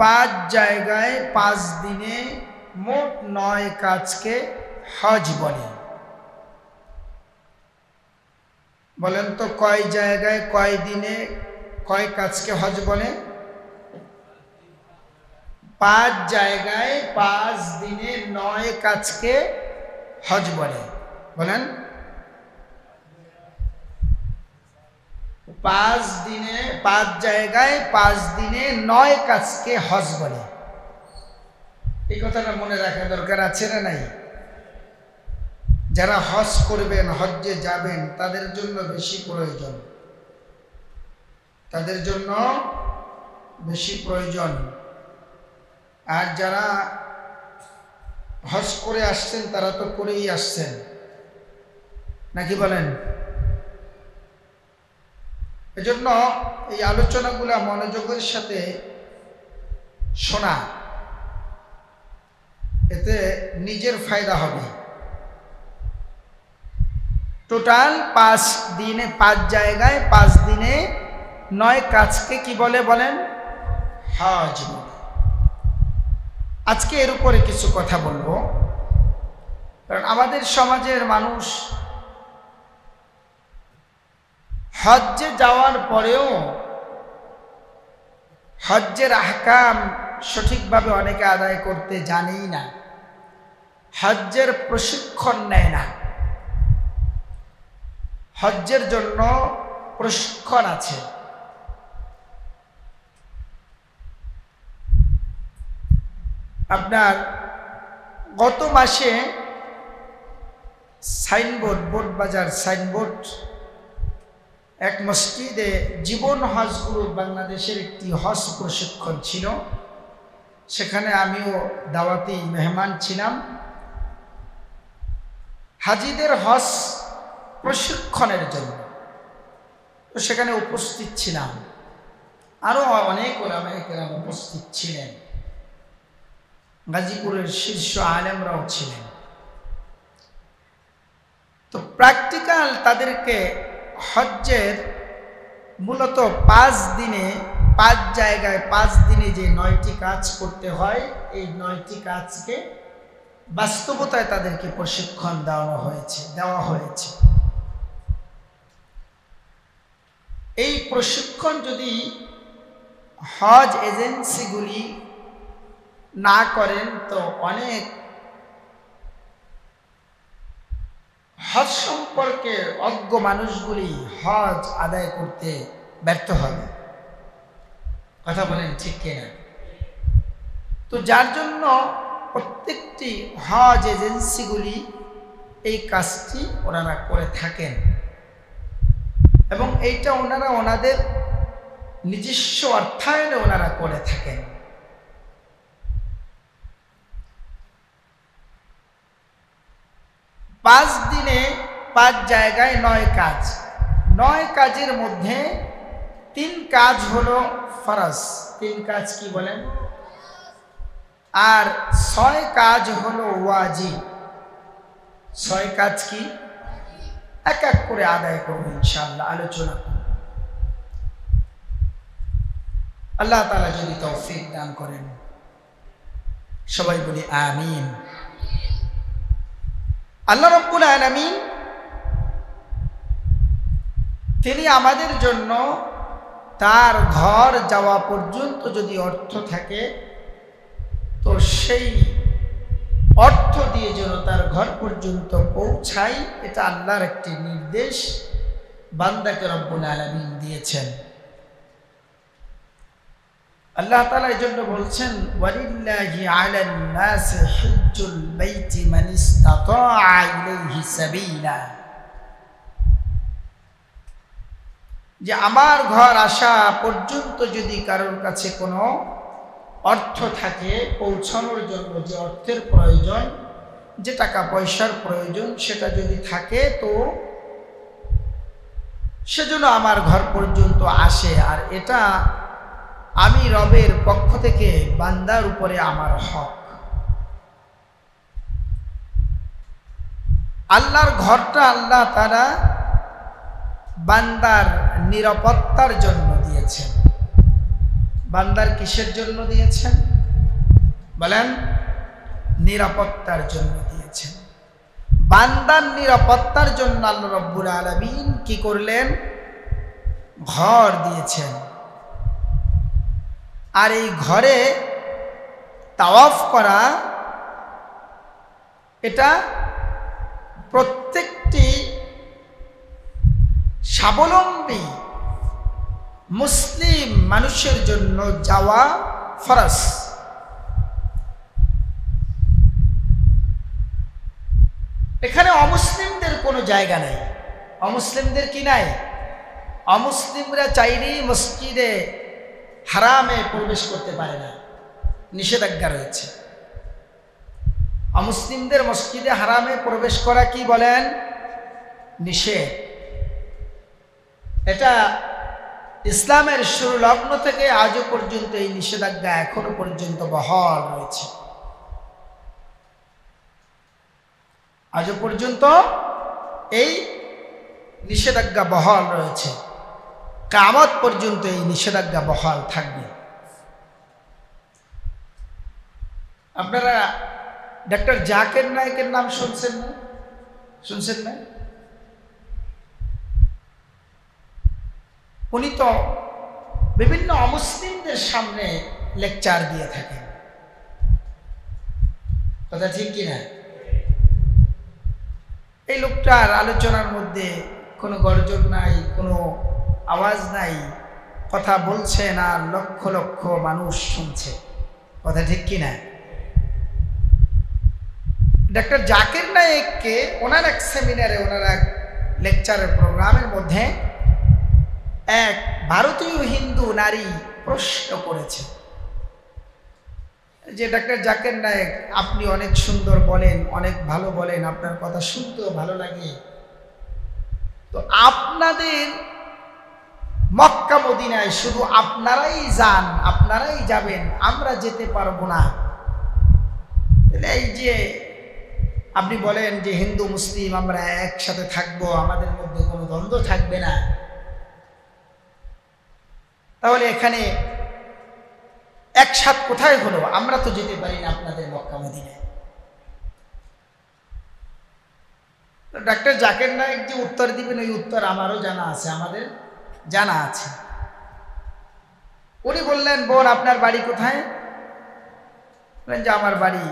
পাঁচ জায়গায় 5 দিনে মোট 9 কাজকে হজ বলে। বলেন তো কয় জায়গায় কয় দিনে কয় কাজকে হজ বলে? 5 জায়গায় 5 দিনে 9 কাজকে হজ বলে। বলেন 5 জায়গায় 5 দিনে 9 কাজকে হজ বলে। এই কথাটা মনে রাখা দরকার আছে না নাই? যারা হজ করবেন, হজ্জে যাবেন, তাদের জন্য বেশি প্রয়োজন, তাদের জন্য বেশি প্রয়োজন। আর যারা হজ করে আসছেন তারা তো করেই আসছেন, নাকি বলেন? এজন্য এই আলোচনাগুলা মনোযোগের সাথে শোনা, এতে নিজের ফায়দা হবে। টোটাল 5 দিনে 5 জায়গায় 5 দিনে 9 কাজকে কি বলে? বলেন হজ বলে। আজকে এর উপরে কিছু কথা বলবো, কারণ আমাদের সমাজের মানুষ হজ্জে যাওয়ার পরেও হজ্জের আহকাম সঠিকভাবে অনেকে আদায় করতে জানেই না, হজ্জের প্রশিক্ষণ নেয় না। হজ্জের জন্য প্রশিক্ষণ আছে। আপনার গত মাসে সাইনবোর্ড, বোর্ড বাজার সাইনবোর্ড, এক মসজিদে জীবন হজ গ্রুপ বাংলাদেশের একটি হজ প্রশিক্ষণ ছিল। সেখানে আমিও দাওয়াতি মেহমান ছিলাম। হাজিদের হজ প্রশিক্ষণের জন্য তো সেখানে উপস্থিত ছিলাম। আরো অনেক ওলামায়ে কেরাম উপস্থিত ছিলেন, গাজীপুরের শীর্ষ আলেমরাও ছিলেন। তো প্র্যাকটিক্যাল তাদেরকে হজ্জের মূলত 5 দিনে 5 জায়গায় 5 দিনে যে 9টি কাজ করতে হয়, এই 9টি কাজকে বাস্তবতায় তাদেরকে প্রশিক্ষণ দেওয়া হয়েছে। এই প্রশিক্ষণ যদি হজ এজেন্সিগুলি না করেন তো অনেক হজ সম্পর্কে অজ্ঞ মানুষগুলি হজ আদায় করতে ব্যর্থ হবে। কথা বলেন ঠিক কিনা? তো যার জন্য প্রত্যেকটি হজ এজেন্সিগুলি এই কাজটি ওনারা করে থাকেন, এবং এইটা ওনারা ওনাদের নিজস্ব অর্থায়নে ওনারা করে থাকেন। পাঁচ দিনে 5 জায়গায় 9 কাজ। 9 কাজের মধ্যে 3 কাজ হলো ফরজ। 3 কাজ কি বলেন? আর 6 কাজ হলো ওয়াজিব। 6 কাজ কি? এক এক করে আদায় করব ইনশাআল্লাহ, আলোচনা করব। আল্লাহ তাআলা যদি তৌফিক দান করেন, সবাই বলি আমিন। আল্লাহ রাব্বুল আলামিন তিনি আমাদের জন্য তার ঘর যাওয়া পর্যন্ত যদি অর্থ থাকে তো সেই অর্থ দিয়ে যেন তার ঘর পর্যন্ত পৌঁছাই, এটা আল্লাহর একটি নির্দেশ বান্দাকে রব্বুল আলামিন দিয়েছেন। আল্লাহ তাআলা এই জন্য বলছেন, ওয়ালিল্লাহি আলান নাসি হিজ্জুল বাইতি মান ইসতাতাআ ইলাইহি সাবিলা, যে আমার ঘর আসা পর্যন্ত যদি কারোর কাছে কোনো অর্থ থাকে, পৌঁছানোর জন্য যে অর্থের প্রয়োজন, যে টাকা পয়সার প্রয়োজন, সেটা যদি থাকে তো সেজন্য আমার ঘর পর্যন্ত আসে। আর এটা আমি রবের পক্ষ থেকে বান্দার উপরে আমার হক। আল্লাহর ঘরটা আল্লাহ তাআলা বান্দার নিরাপত্তার জন্য দিয়েছেন। বান্দার কিসের জন্য দিয়েছেন বলেন? নিরাপত্তার জন্য দিয়েছেন। বান্দার নিরাপত্তার জন্য আল্লাহ রাব্বুল আলামিন কি করলেন? ঘর দিয়েছেন। আর এই ঘরে তাওয়াফ করা, এটা প্রত্যেকটি স্বাবলম্বী মুসলিম মানুষের জন্য যাওয়া ফরজ। এখানে অমুসলিমদের কোনো জায়গা নাই। অমুসলিমদের কি নাই? অমুসলিমরা চাইলেই মসজিদে হারামে প্রবেশ করতে পারে না, নিষেধাজ্ঞা রয়েছে। অমুসলিমদের মসজিদে হারামে প্রবেশ করা কি বলেন? নিষেধ। এটা ইসলামের শুরু লগ্ন থেকে আজও পর্যন্ত এই নিষেধাজ্ঞা এখনো পর্যন্ত বহাল রয়েছে। আজও পর্যন্ত এই নিষেধাজ্ঞা বহাল রয়েছে। কিয়ামত পর্যন্ত এই নিষেধাজ্ঞা বহাল থাকবে। আপনারা ডক্টর জাকির নায়েকের নাম শুনছেন না? শুনছেন না? উনি তো বিভিন্ন অমুসলিমদের সামনে লেকচার দিয়ে থাকেন, কথা ঠিক কিনা? এই লোকটার আলোচনার মধ্যে কোনো গর্জন নাই, কোনো আওয়াজ নাই, কথা বলছেন আর লক্ষ লক্ষ মানুষ শুনছে, কথা ঠিক কিনা? ডক্টর জাকির নায়েককে ওনার এক সেমিনারে, ওনার এক লেকচারের প্রোগ্রামের মধ্যে এক ভারতীয় হিন্দু নারী প্রশ্ন করেছে যে ডক্টর জাকির নায়েক, আপনি অনেক সুন্দর বলেন, অনেক ভালো বলেন, আপনার কথা শুনতেও ভালো লাগে, তো আপনাদের মক্কা মদিনায় শুধু আপনারাই যান, আপনারাই যাবেন, আমরা যেতে পারবো না। এই যে আপনি বলেন যে হিন্দু মুসলিম আমরা একসাথে থাকবো, আমাদের মধ্যে কোনো দ্বন্দ্ব থাকবে না, তাহলে এখানে একসাথ কোথায় হলো? আমরা তো যেতে পারি না আপনাদের মক্কা মদিনায়। ডক্টর জাকির নায়েক যে উত্তর দিবেন, ওই উত্তর আমারও জানা আছে, আমাদের জানা আছে। উনি বললেন, বোন আপনার বাড়ি কোথায়? বললেন যে আমার বাড়ি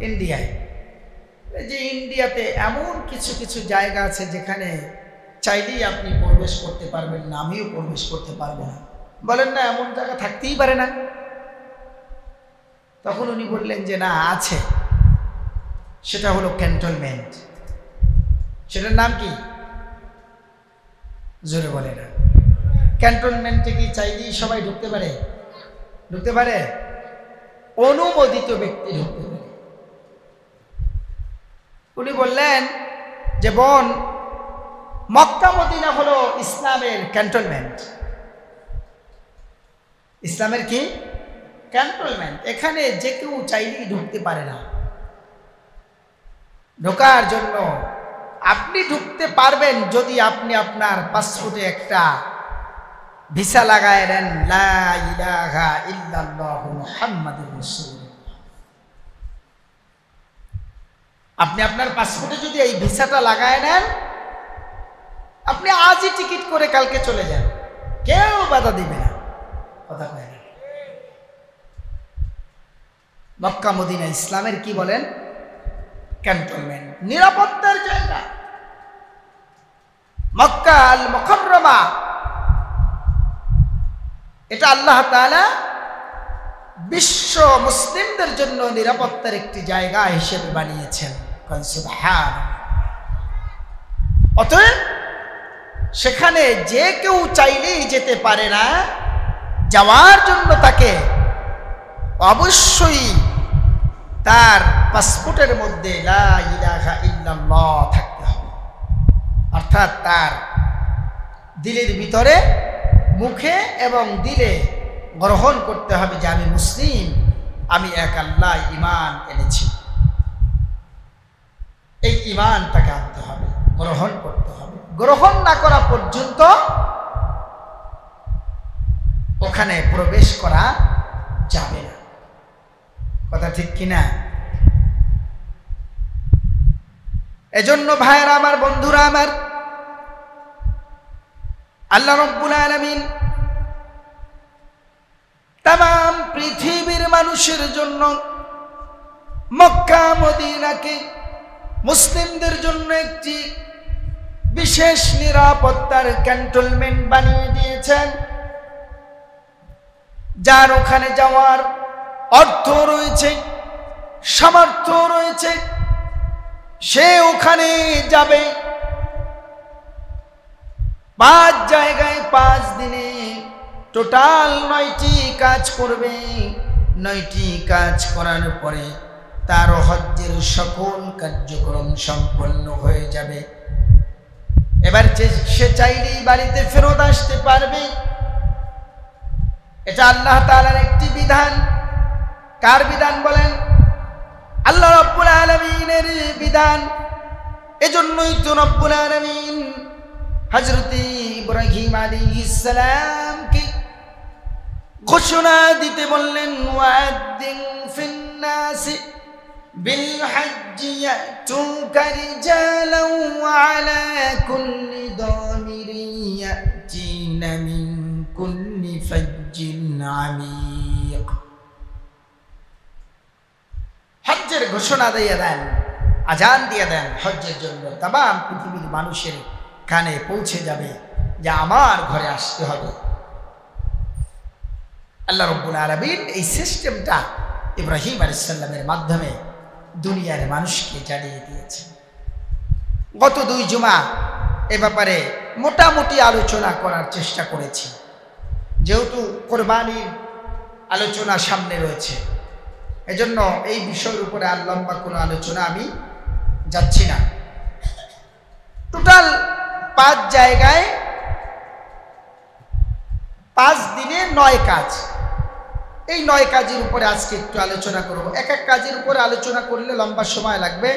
ইন্ডিয়ায়। যে ইন্ডিয়াতে এমন কিছু কিছু জায়গা আছে যেখানে চাইলেই আপনি প্রবেশ করতে পারবেন না, আমিও প্রবেশ করতে পারবো না। বলেন না এমন জায়গা থাকতেই পারে না? তখন উনি বললেন যে না, আছে, সেটা হলো ক্যান্টনমেন্ট। সেটার নাম কি? জোরে বলে না। ক্যান্টনমেন্টে কি চাইলেই সবাই ঢুকতে পারে? ঢুকতে পারে? অনুমোদিত ব্যক্তি ঢুকতে পারে। উনি বললেন যে বোন, মক্কা মদিনা হলো ইসলামের ক্যান্টনমেন্ট। ইসলামের কি? ক্যান্টনমেন্ট। এখানে যে কেউ চাইলেই ঢুকতে পারে না। ঢোকার জন্য আপনি ঢুকতে পারবেন যদি আপনি আপনার পাসপোর্টে একটা ভিসা লাগায় দেন, লা ইলাহা ইল্লাল্লাহু মুহাম্মাদুর রাসূলুল্লাহ। আপনি আপনার পাসপোর্টে যদি এই ভিসাটা লাগায় নেন, আপনি আজই টিকিট করে কালকে চলে যান, কেউ বাধা দিবে না, কথা কয় না। মক্কা মদিনা ইসলামের কি বলেন? ক্যান্টনমেন্ট, নিরাপত্তার জায়গা। মক্কা আল মুকাররমা, এটা আল্লাহ তাআলা বিশ্ব মুসলিমদের জন্য নিরাপত্তার একটি জায়গা হিসেবে বানিয়েছেন। সুবহান। অতএব সেখানে যে কেউ চাইলেই যেতে পারে না, যাওয়ার জন্য তাকে অবশ্যই তার পাসপোর্টের মধ্যে লা ইলাহা ইল্লাল্লাহ থাকতে হবে, অর্থাৎ তার দিলের ভিতরে, মুখে এবং দিলে গ্রহণ করতে হবে যে আমি মুসলিম, আমি এক আল্লাহ ঈমান এনেছি। এই ঈমান তাকে আনতে হবে, গ্রহণ করতে হবে। গ্রহণ না করা পর্যন্ত ওখানে প্রবেশ করা যাবে না। কথা ঠিক কিনা? এজন্য ভাইয়েরা আমার, বন্ধুরা আমার, আল্লাহ রাব্বুল আলামিন তাম পৃথিবীর মানুষের জন্য মক্কা মদিনাকে মুসলিমদের জন্য একটি বিশেষ নিরাপত্তার ক্যান্টনমেন্ট বানিয়ে দিয়েছেন, যার ওখানে যাওয়ার অর্থ রয়েছে, সামর্থ্য রয়েছে, সে ওখানে যাবে। 5 জায়গায় 5 দিনে টোটাল 9টি কাজ করবে। 9টি কাজ করার পরে তার হজ্জের সকল কার্যক্রম সম্পন্ন হয়ে যাবে। এবার সে চাইলেই বাড়িতে ফেরত আসতে পারবে। এটা আল্লাহ তাআলার একটি বিধান। কার বিধান বলেন? আল্লাহ রাব্বুল আলামিনের বিধান। এজন্যই তো রব্বুল আলামিন হযরত ইব্রাহিম আলাইহিস সালামকে ঘোষণা দিতে বললেন, ওয়াদ্দিন ফিন্নাসি বিল হজ্জি ইয়াতুকা রিজালান ওয়া আলা কুল্লি দামিরিন ইয়াতিনা মিন কুল্লি ফাজ্জিন আমিক। হজ্জের ঘোষণা দিয়ে দেন, আজান দিয়ে দেন হজ্জের জন্য। তামাম পৃথিবীর মানুষের কানে পৌঁছে যাবে যে আমার ঘরে আসতে হবে। আল্লাহ রাব্বুল আলামিন এই সিস্টেমটা ইব্রাহিম আলাইহিস সালামের মাধ্যমে দুনিয়ার মানুষকে জানিয়ে দিয়েছেন। গত 2 জুমা এ ব্যাপারে মোটামুটি আলোচনা করার চেষ্টা করেছি, যেহেতু কোরবানির আলোচনা সামনে রয়েছে। এজন্য এই বিষয়ের উপরে আর লম্বা কোনো আলোচনা আমি যাচ্ছি না। টোটাল 5 জায়গায় 5 দিনে 9 কাজ। এই 9 কাজের উপরে আজকে একটু আলোচনা করব। এক এক কাজের উপরে আলোচনা করলে লম্বা সময় লাগবে,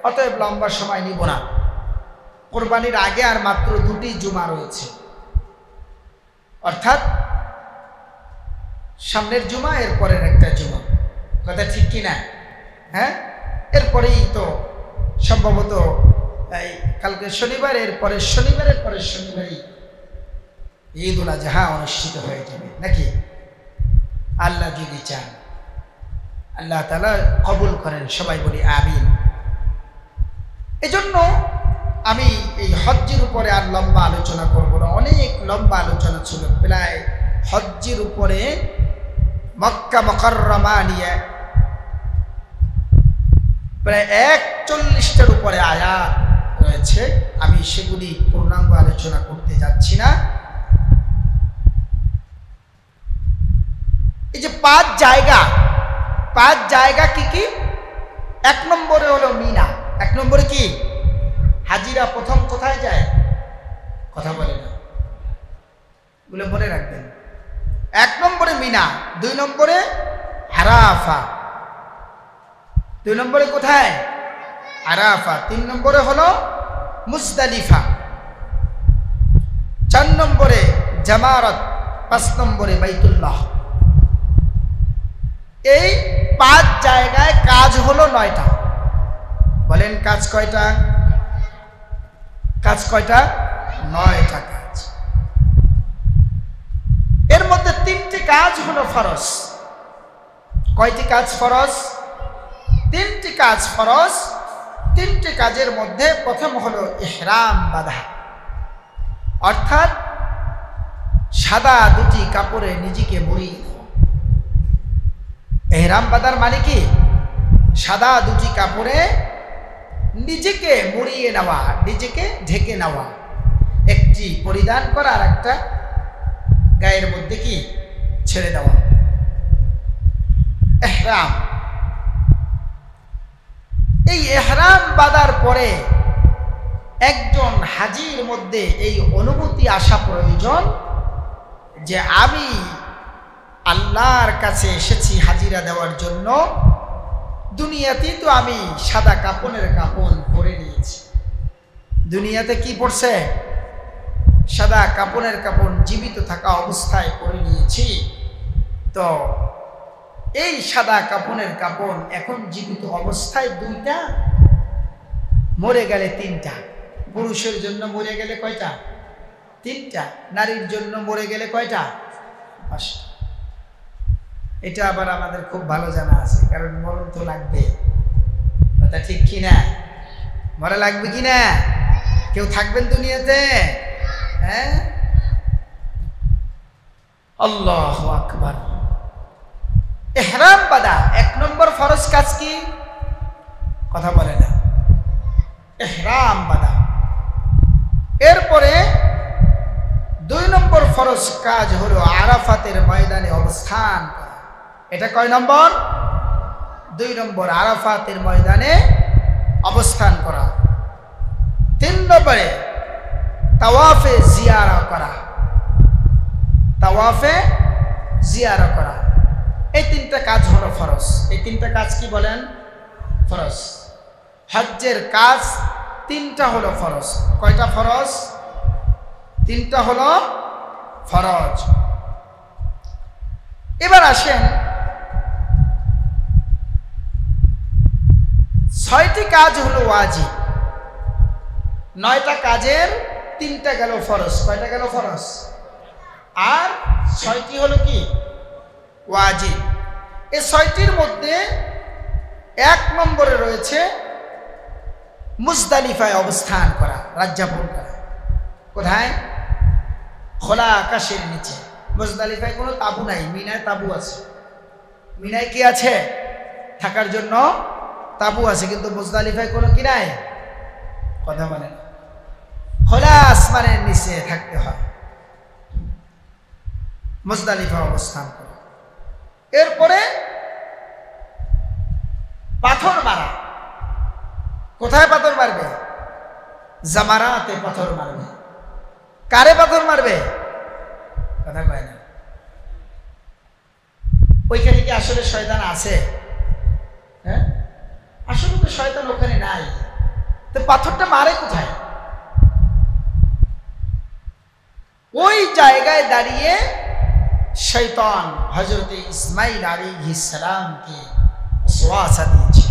অতএব লম্বা সময় নিব না। কোরবানির আগে আর মাত্র 2টি জুমা রয়েছে, অর্থাৎ সামনের জুমা, এরপরের একটা জুমা। কথা ঠিক কিনা? হ্যাঁ, এরপরেই তো সম্ভবত এই কালকে শনিবার, এরপরের শনিবারের পরের শনিবারই ঈদুল আজহা অনুষ্ঠিত হয়ে যাবে নাকি? আল্লাহ যদি চান, আল্লাহ তাআলা কবুল করেন, সবাই বলি আমিন। এজন্য আমি এই হজ্জের উপরে আর লম্বা আলোচনা করব না। অনেক লম্বা আলোচনা ছিল, প্রায় হজ্জের উপরে মক্কা মুকাররমা নিয়ে প্রায় 41টার উপরে আয়াত রয়েছে। আমি সেগুলি পূর্ণাঙ্গ আলোচনা করতে যাচ্ছি না। এই যে 5 জায়গা কি কি? 1 নম্বরে হলো মিনা। 1 নম্বরে কি? হাজিরা প্রথম কোথায় যায়? কথা বলে না, বলে মনে রাখবেন। 1 নম্বরে মিনা, 2 নম্বরে আরাফা, 2 নম্বরে কোথায়? আরাফা, 3 নম্বরে হলো মুজদালিফা, 4 নম্বরে জামারাত, 5 নম্বরে বাইতুল্লাহ। এই 5 জায়গায় কাজ হলো 9টা। বলেন কাজ কয়টা? কাজ কয়টা? 9টা কাজ। এর মধ্যে 3টি কাজ হলো ফরজ। কয়টি কাজ ফরজ? 3টি কাজ ফরজ। 3টি কাজের মধ্যে প্রথম হলো ইহরাম বাঁধা, অর্থাৎ সাদা 2টি কাপড়ে নিজেকে মুড়িয়ে নেওয়া। ইহরাম বাঁধার মানে কি? সাদা 2টি কাপড়ে নিজেকে মুড়িয়ে নেওয়া, নিজেকে ঢেকে নেওয়া। একটি পরিধান করা আর একটা গায়ের মধ্যে কি ছেড়ে দেওয়া, ইহরাম। এই ইহরাম বাঁধার পরে একজন হাজির মধ্যে এই অনুভূতি আসা প্রয়োজন যে আমি আল্লাহর কাছে এসেছি হাজিরা দেওয়ার জন্য। দুনিয়াতেই তো আমি সাদা কাপড়ের কাপড় পরে নিয়েছি, দুনিয়াতে কি পড়ছে? সাদা কাপড়ের কাপড় জীবিত থাকা অবস্থায় পরে নিয়েছি, তো এই সাদা কাপড়ের কাপড় এখন জীবিত অবস্থায় 2টা, মরে গেলে 3টা। পুরুষের জন্য মরে গেলে কয়টা? 3টা। নারীর জন্য মরে গেলে কয়টা? 5টা। এটা আবার আমাদের খুব ভালো জানা আছে, কারণ মরণ তো লাগবে, কথা ঠিক কিনা? মরা লাগবে কিনা? কেউ থাকবেন দুনিয়াতে? হ্যাঁ, আল্লাহু আকবার। ইহরাম বাঁধা 1 নম্বর ফরজ কাজ কি? কথা বলে না। ইহরাম বাঁধা। এরপরে 2 নম্বর ফরজ কাজ হলো আরাফাতের ময়দানে অবস্থান করা। এটা কয় নম্বর? 2 নম্বর, আরাফাতের ময়দানে অবস্থান করা। 3 নম্বরে তাওয়াফে জিয়ারা করা। তাওয়াফে জিয়ারা করা। এই 3টা কাজ হলো ফরজ। এই 3টা কাজ কি বলেন? ফরজ। হজ্জের কাজ 3টা হলো ফরজ। কয়টা ফরজ? 3টা হলো ফরজ। এবার আসেন 6টি কাজ হলো ওয়াজিব। 9টা কাজের 3টা গেল ফরজ। কয়টা গেল ফরজ? আর 6টি হলো কি? ওয়াজিব। এই 6টির মধ্যে 1 নম্বরে রয়েছে মুজদালিফায় অবস্থান করা, রাতযাপন করা। কোথায়? খোলা আকাশের নিচে। মুজদালিফায় কোনো তাবু নাই, মিনায় তাবু আছে। মিনায় কি আছে? থাকার জন্য তাবু আছে, কিন্তু মুজদালিফায় কোনো কি নাই? কথা বলে না। খোলা আসমানের নিচে থাকতে হয়, মুজদালিফা অবস্থান করে। এরপরে পাথর মারা। কোথায় পাথর মারবে? জামারাতে পাথর মারবে। কারে পাথর মারবে? কথা কয় না। ওইখানে কি আসলে শয়তান আছে? হ্যাঁ, আসলে তো শয়তান ওখানে নাই। তো পাথরটা মারে কোথায়? ওই জায়গায় দাঁড়িয়ে শয়তান হযরতে ইসমাঈল আলাইহিস সালামকে ওয়াসওয়াসা দিয়েছে,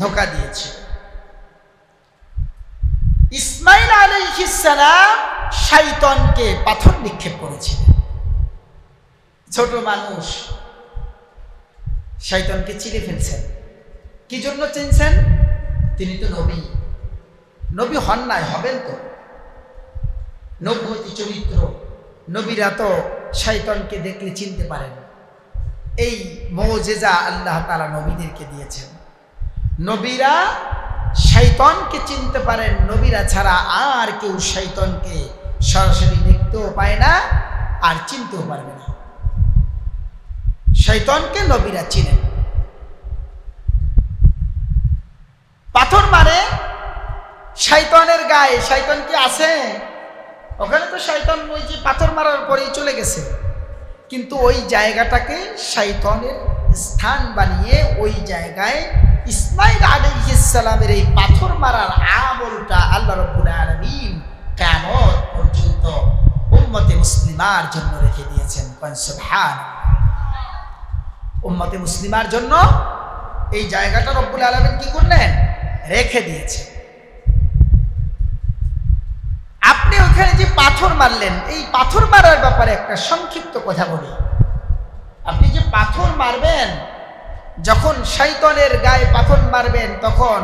ধোঁকা দিয়েছে। ইসমাঈল আলাইহিস সালাম শয়তানকে পাথর নিক্ষেপ করেছিলেন। ছোট মানুষ, শয়তানকে চিনে ফেলছেন। কি জন্য চিনছেন? তিনি তো নবী। নবী হন নাই, হবেন তো। নবুয়তি চরিত্র। নবীরা তো শয়তানকে দেখলে চিনতে পারেন। এই মুজিজা আল্লাহ তাআলা নবীদেরকে দিয়েছেন। নবীরা শয়তানকে চিনতে পারেন। নবীরা ছাড়া আর কেউ শয়তানকে সরাসরি দেখতেও পায় না, আর চিনতেও পারবে না। শয়তানকে নবীরা চিনেন। পাথর মারে শয়তানের গায়ে। শয়তান কি আছে ওখানে? তো শয়তান ওই যে পাথর মারার পরেই চলে গেছে, কিন্তু ওই জায়গাটাকে শয়তানের স্থান বানিয়ে ওই জায়গায় ইসমাঈল আলাইহিস সালামের এই পাথর মারার আমলটা আল্লাহ রাব্বুল আলামিন কিয়ামত পর্যন্ত উম্মতে মুসলিমার জন্য রেখে দিয়েছেন। সুবহানাল্লাহ। উম্মতে মুসলিমার জন্য এই জায়গাটা রব্বুল আলামিন কি করলেন? রেখে দিয়েছে। আপনি ওখানে যে পাথর মারলেন, এই পাথর মারার ব্যাপারে একটা সংক্ষিপ্ত কথা বলি। আপনি যে পাথর মারবেন, যখন শয়তানের গায়ে পাথর মারবেন, তখন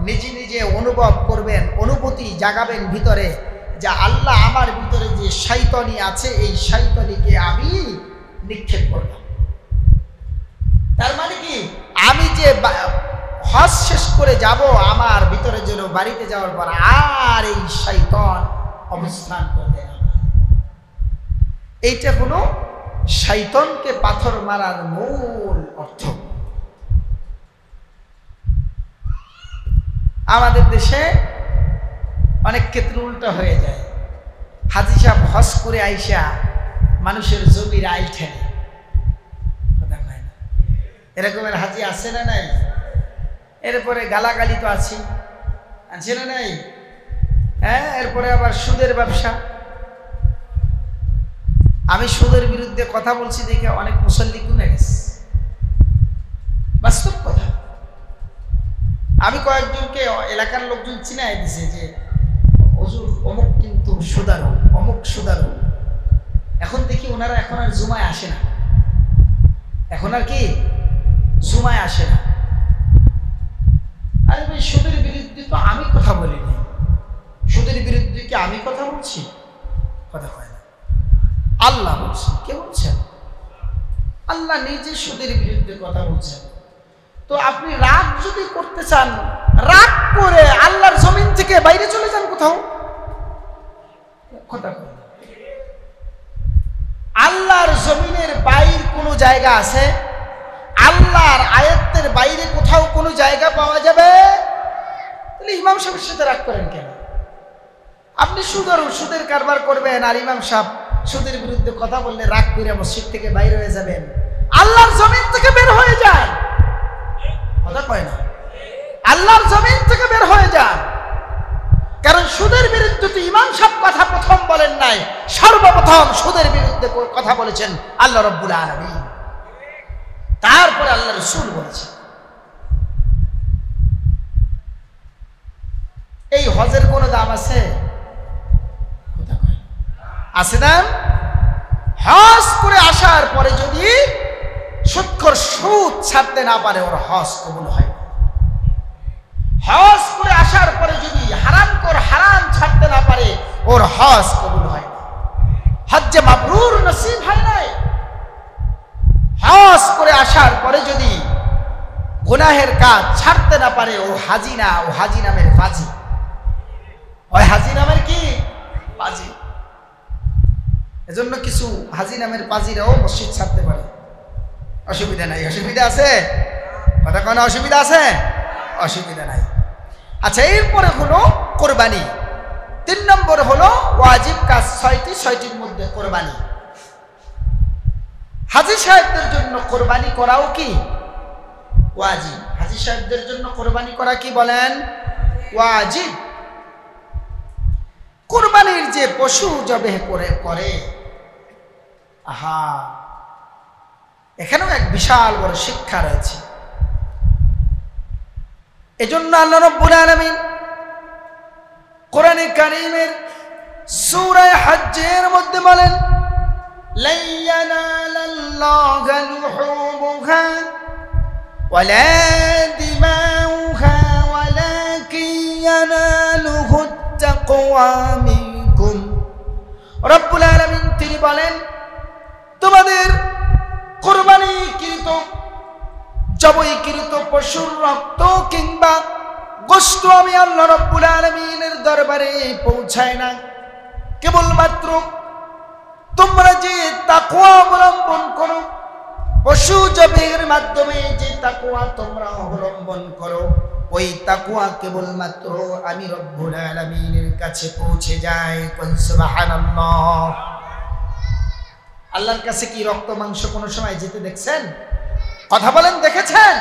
নিজে নিজে অনুভব করবেন, অনুভূতি জাগাবেন ভিতরে, যে আল্লাহ আমার ভিতরে যে শয়তানি আছে, এই শয়তানিকে আমি নিক্ষেপ করলাম। তার মানে কি? আমি যে হজ শেষ করে যাব, আমার ভিতরে যেন বাড়িতে যাওয়ার পর আর এই শয়তান অবস্থান করবে না। এইটা হলো শয়তানকে পাথর মারার মূল অর্থ। আমাদের দেশে অনেক ক্ষেত্রে উল্টা হয়ে যায়। হাজি সাহেব হজ করে আইসা মানুষের জমির আইল ঠেলে। এরকমের হাজি আছে না নাই? এরপরে গালাগালি তো আছে না নাই? হ্যাঁ, এরপরে আবার সুদের ব্যবসা, আমি সুদের বিরুদ্ধে কথা বলছি দেখে অনেক মুসল্লি গুনে গেছে, বাস্তব কথা। আমি কয়েকজনকে এলাকার লোকজন চিনাই দিছে যে হুজুর অমুক কিন্তু সুদারু, অমুক সুদারু। এখন দেখি ওনারা এখন আর জুমায় আসে না, এখন আর কি জুমায় আসে না। আরে ভাই, সুদের বিরুদ্ধে তো আমি কথা বলিনি, সুদের বিরুদ্ধে কি আমি কথা বলছি? কথা হয় না, আল্লাহ বলছেন। কে বলছেন? আল্লাহ নিজে সুদের বিরুদ্ধে কথা বলছেন। তো আপনি রাগ যদি করতে চান, রাগ করে আল্লাহর জমিন থেকে বাইরে চলে যান কোথাও। কথা কয় না। আল্লাহর জমিনের বাইরে কোনো জায়গা আছে? আল্লাহর আয়াতের বাইরে কোথাও কোনো জায়গা পাওয়া যাবে? তাহলে ইমাম সাহেবের সাথে রাগ করেন কেন? আপনি সুদের কারবার করবেন আর ইমাম সাহেব সুদের বিরুদ্ধে কথা বললে রাগ করে মসজিদ থেকে বাইরে হয়ে যাবেন। আল্লাহর জমিন থেকে বের হয়ে যান। কথা কয় না, আল্লাহর জমিন থেকে বের হয়ে যান। কারণ সুদের বিরুদ্ধে তো ইমাম সাহেব কথা প্রথম বলেন নাই, সর্বপ্রথম সুদের বিরুদ্ধে কথা বলেছেন আল্লাহ রাব্বুল আলামিন, তারপরে আল্লাহ রাসূল বলেছেন। এই হজের কোন দাম আছে? আছে দাম? হজ করে আসার পরে যদি সুদখোর সুদ ছাড়তে না পারে, ওর হজ কবুল হয়। হজ করে আসার পরে যদি হারামখোর হারাম ছাড়তে না পারে, ওর হজ কবুল হয়। হজ্জে মাবরুর নসিব হয় নাই। হজ করে আসার পরে যদি গুনাহের কাজ ছাড়তে না পারে, ও হাজি না, ও হাজি নামের ফাজি। ওই হাজি নামের কি? ফাজি। এজন্য কিছু হাজি নামের পাজিরাও মসজিদ ছাড়তে পারে, অসুবিধা নাই। অসুবিধা আছে? কথা কোনো অসুবিধা আছে? অসুবিধা নাই। আচ্ছা, এরপরে হলো কোরবানি। 3 নম্বর হলো ওয়াজিব কাজ 6টি, 6টির মধ্যে কোরবানি। হাজি সাহেবদের জন্য কোরবানি করাও কি ওয়াজিব? হাজি সাহেবদের জন্য কোরবানি করা কি বলেন? ওয়াজিব। কোরবানির যে পশু জবেহ করে, আহা, এখানেও এক বিশাল বড় শিক্ষা রয়েছে। এজন্য আল্লাহ রাব্বুল আলামিন কোরআনে কারীমের সূরা হজ্জের মধ্যে বলেন, লা ইয়ানালাল্লাহু লুহুমুহা ওয়ালা দিমাউহা ওয়ালাকিন ইয়ানালুহু তাকওয়া মিনকুম। রব্বুল আলামিন তিনি বলেন, তোমাদের কোরবানিকৃত জবাইকৃত পশুর রক্ত কিংবা গোশত আমি আল্লাহ রাব্বুল আলামিনের দরবারে পৌঁছায় না, কেবলমাত্র তোমরা যে তাকওয়া অবলম্বন করো, পশু জবেহের মাধ্যমে যে তাকওয়া তোমরা অবলম্বন করো, ওই তাকওয়া কেবলমাত্র আমি রব্বুল আলামিনের কাছে পৌঁছে যায়। সুবহানাল্লাহ। আল্লাহর কাছে কি রক্ত মাংস কোনো সময় যেতে দেখছেন? কথা বলেন, দেখেছেন?